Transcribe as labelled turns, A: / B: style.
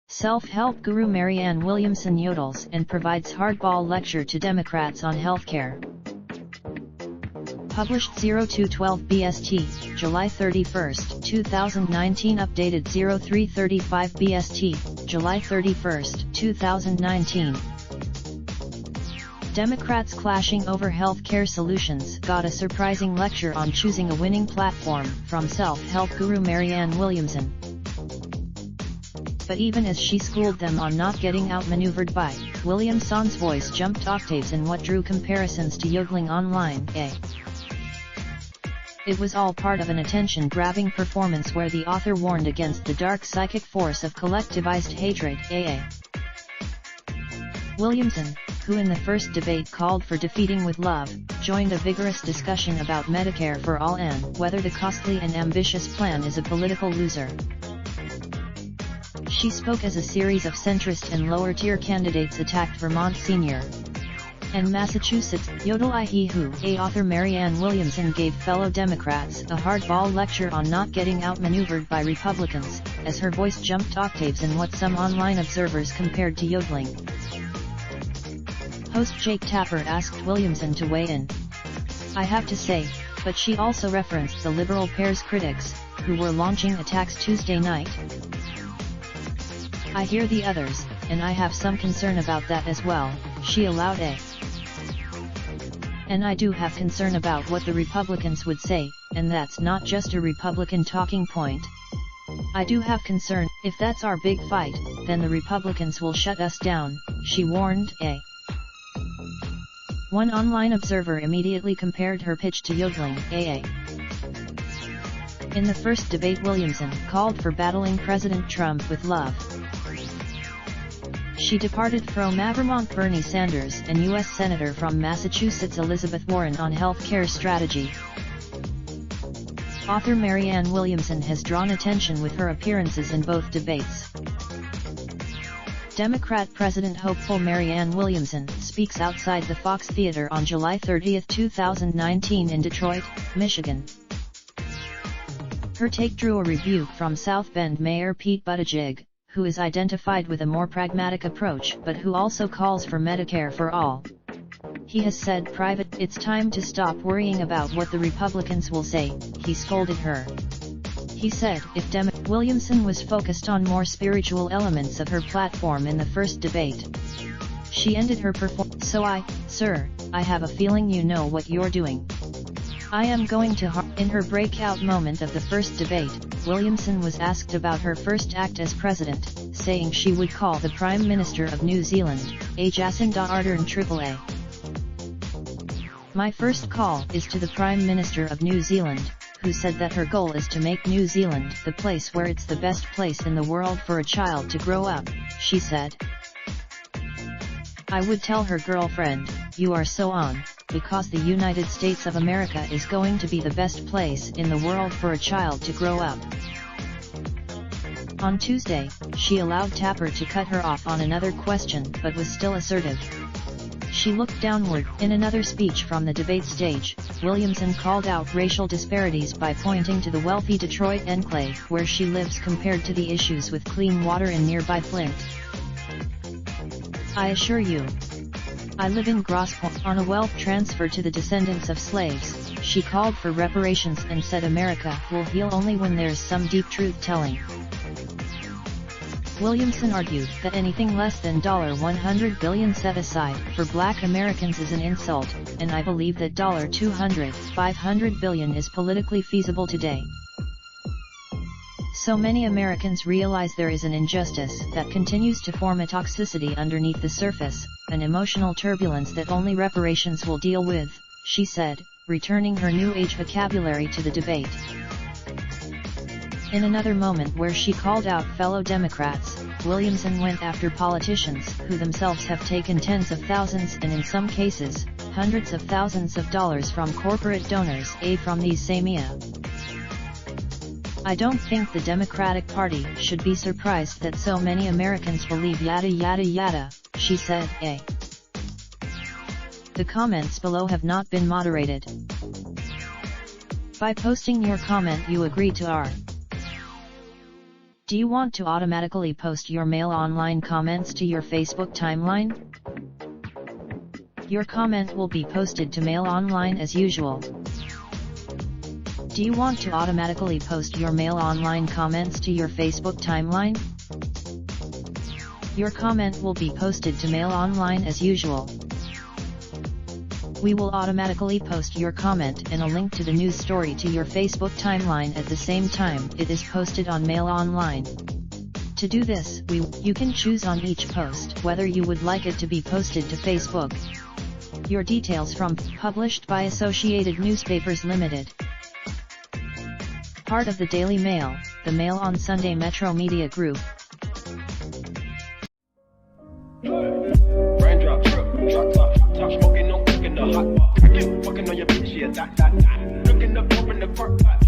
A: Self-help guru Marianne Williamson yodels and provides hardball lecture to Democrats on healthcare. Published 02/12 BST, July 31, 2019. Updated 03/35 BST, July 31, 2019. Democrats clashing over healthcare solutions got a surprising lecture on choosing a winning platform from self-help guru Marianne Williamson. But even as she schooled them on not getting outmaneuvered by Williamson's voice jumped octaves in what drew comparisons to yodeling online. It was all part of an attention-grabbing performance where the author warned against the dark psychic force of collectivized hatred. Williamson, who in the first debate called for defeating with love, joined a vigorous discussion about Medicare for all and whether the costly and ambitious plan is a political loser. She spoke as a series of centrist and lower-tier candidates attacked Vermont Senior and Massachusetts Yodel Ihehu. Author Marianne Williamson gave fellow Democrats a hardball lecture on not getting outmaneuvered by Republicans, as her voice jumped octaves in what some online observers compared to yodeling. Host Jake Tapper asked Williamson to weigh in. "I have to say," but she also referenced the liberal pair's critics, who were launching attacks Tuesday night. "I hear the others, and I have some concern about that as well," she allowed "And I do have concern about what the Republicans would say, and that's not just a Republican talking point. I do have concern, if that's our big fight, then the Republicans will shut us down," she warned. One online observer immediately compared her pitch to yodeling. In the first debate, Williamson called for battling President Trump with love. She departed from Vermont Bernie Sanders and U.S. Senator from Massachusetts Elizabeth Warren on health care strategy. Author Marianne Williamson has drawn attention with her appearances in both debates. Democrat President hopeful Marianne Williamson speaks outside the Fox Theater on July 30, 2019 in Detroit, Michigan. Her take drew a rebuke from South Bend Mayor Pete Buttigieg, who is identified with a more pragmatic approach but who also calls for Medicare for all. He has said private, "It's time to stop worrying about what the Republicans will say," he scolded her. He said, if Williamson was focused on more spiritual elements of her platform in the first debate. She ended her performance, "Sir, I have a feeling you know what you're doing. I am going to In her breakout moment of the first debate, Williamson was asked about her first act as president, saying she would call the Prime Minister of New Zealand, Jacinda Ardern AAA. "My first call is to the Prime Minister of New Zealand, who said that her goal is to make New Zealand the place where it's the best place in the world for a child to grow up," she said. "I would tell her girlfriend, you are so on, because the United States of America is going to be the best place in the world for a child to grow up." On Tuesday, she allowed Tapper to cut her off on another question but was still assertive. She looked downward. In another speech from the debate stage, Williamson called out racial disparities by pointing to the wealthy Detroit enclave where she lives compared to the issues with clean water in nearby Flint. "I assure you, I live in Grosse Pointe." On a wealth transfer to the descendants of slaves, she called for reparations and said America will heal only when there's some deep truth-telling. Williamson argued that anything less than $100 billion set aside for Black Americans is an insult, and I believe that $500 billion is politically feasible today. So many Americans realize there is an injustice that continues to form a toxicity underneath the surface, an emotional turbulence that only reparations will deal with, she said, returning her New Age vocabulary to the debate. In another moment where she called out fellow Democrats, Williamson went after politicians who themselves have taken tens of thousands and in some cases, hundreds of thousands of dollars from corporate donors, from these same "I don't think the Democratic Party should be surprised that so many Americans believe yada yada yada," she said. The comments below have not been moderated. By posting your comment you agree to our. Do you want to automatically post your mail online comments to your Facebook timeline? Your comment will be posted to Mail Online as usual. Do you want to automatically post your Mail Online comments to your Facebook timeline? Your comment will be posted to Mail Online as usual. We will automatically post your comment and a link to the news story to your Facebook timeline at the same time it is posted on Mail Online. To do this, you can choose on each post whether you would like it to be posted to Facebook. Your details from published by Associated Newspapers Limited. Part of the Daily Mail, the Mail on Sunday Metro Media Group.
B: Raindrop, drop top smoking, no cooking the hot pot. Fucking on your bitch, yeah, that. Looking up, open the park pot.